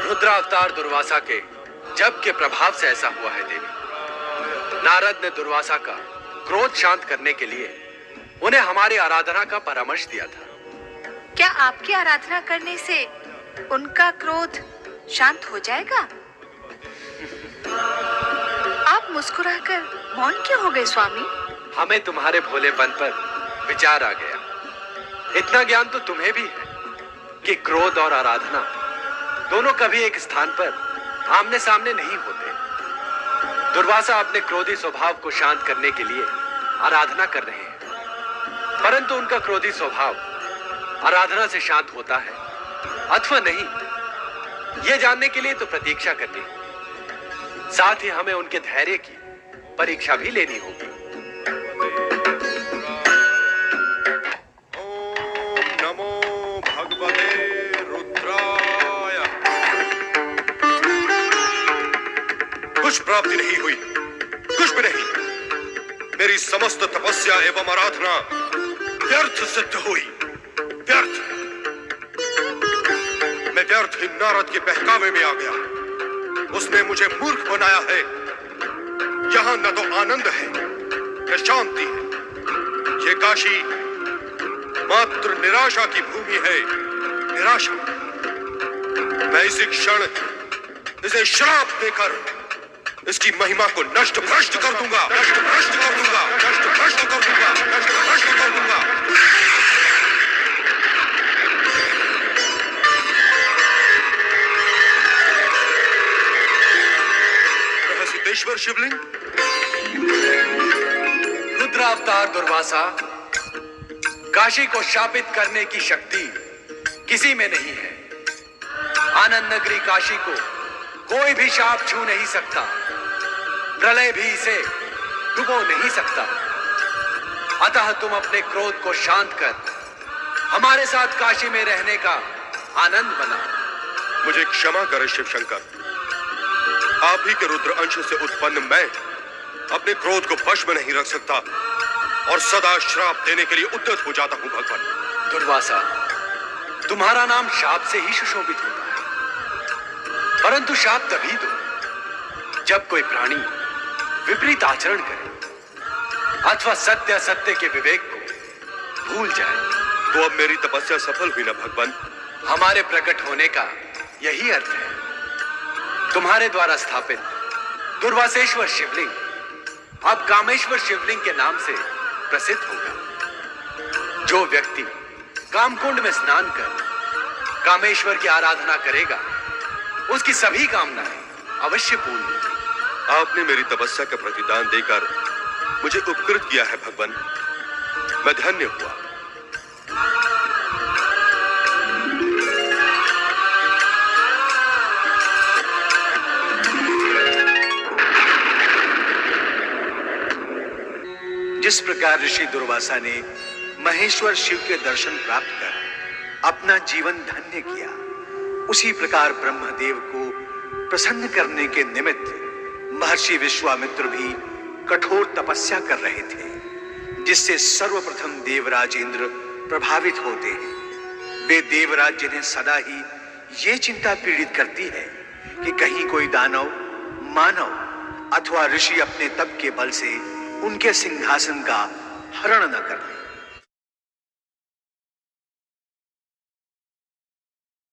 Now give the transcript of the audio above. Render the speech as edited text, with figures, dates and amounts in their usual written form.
रुद्रावतार दुर्वासा के जप के प्रभाव से ऐसा हुआ है देवी। नारद ने दुर्वासा का क्रोध शांत करने के लिए उन्हें हमारी आराधना का परामर्श दिया था। क्या आपकी आराधना करने से उनका क्रोध शांत हो जाएगा? आप मुस्कुराकर मौन क्यों हो गए स्वामी? हमें तुम्हारे भोलेपन पर विचार आ गया। इतना ज्ञान तो तुम्हें भी है कि क्रोध और आराधना दोनों कभी एक स्थान पर आमने सामने नहीं होते। दुर्वासा अपने क्रोधी स्वभाव को शांत करने के लिए आराधना कर रहे हैं, परंतु उनका क्रोधी स्वभाव आराधना से शांत होता है अथवा नहीं, यह जानने के लिए तो प्रतीक्षा करनी होगी। साथ ही हमें उनके धैर्य की परीक्षा भी लेनी होगी। ओम नमो भगवते रुद्राय। कुछ प्राप्ति नहीं हुई, कुछ भी नहीं। मेरी समस्त तपस्या एवं आराधना व्यर्थ सिद्ध हुई, व्यर्थ। मैं व्यर्थ ही नारद के बहकावे में आ गया। उसने मुझे मूर्ख बनाया है। यहां न तो आनंद है न शांति है। ये काशी मात्र निराशा की भूमि है, निराशा। मैं इसी क्षण इसे श्राप देकर इसकी महिमा को नष्ट भ्रष्ट कर दूंगा, नष्ट भ्रष्ट कर दूंगा, नष्ट भ्रष्ट कर दूंगा, नष्ट भ्रष्ट कर दूंगा। सिद्धेश्वर शिवलिंग। रुद्रावतार दुर्वासा, काशी को शापित करने की शक्ति किसी में नहीं है। आनंद नगरी काशी को कोई भी शाप छू नहीं सकता, प्रलय भी इसे डुबो नहीं सकता। अतः तुम अपने क्रोध को शांत कर हमारे साथ काशी में रहने का आनंद बनाओ। मुझे क्षमा करें शिव शंकर। आप ही के रुद्र अंश से उत्पन्न मैं अपने क्रोध को वश में नहीं रख सकता और सदा श्राप देने के लिए उद्यत हो जाता हूं भगवान। दुर्वासा, तुम्हारा नाम शाप से ही सुशोभित होता है, परंतु शाप तभी दो जब कोई प्राणी विपरीत आचरण करे अथवा सत्य असत्य के विवेक को भूल जाए। तो अब मेरी तपस्या सफल हुई ना भगवान? हमारे प्रकट होने का यही अर्थ है। तुम्हारे द्वारा स्थापित दुर्वासेश्वर शिवलिंग अब कामेश्वर शिवलिंग के नाम से प्रसिद्ध होगा। जो व्यक्ति कामकुंड में स्नान कर कामेश्वर की आराधना करेगा उसकी सभी कामनाएं अवश्य पूर्ण होंगी। आपने मेरी तपस्या का प्रतिदान देकर मुझे उपकृत किया है भगवान, मैं धन्य हुआ। जिस प्रकार ऋषि दुर्वासा ने महेश्वर शिव के दर्शन प्राप्त कर अपना जीवन धन्य किया, उसी प्रकार ब्रह्मदेव को प्रसन्न करने के निमित्त महर्षि विश्वामित्र भी कठोर तपस्या कर रहे थे, जिससे सर्वप्रथम देवराज इंद्र प्रभावित होते हैं। वे देवराज जिन्हें सदा ही ये चिंता पीड़ित करती है कि कहीं कोई दानव, मानव अथवा ऋषि अपने तप के बल से उनके सिंहासन का हरण न कर ले।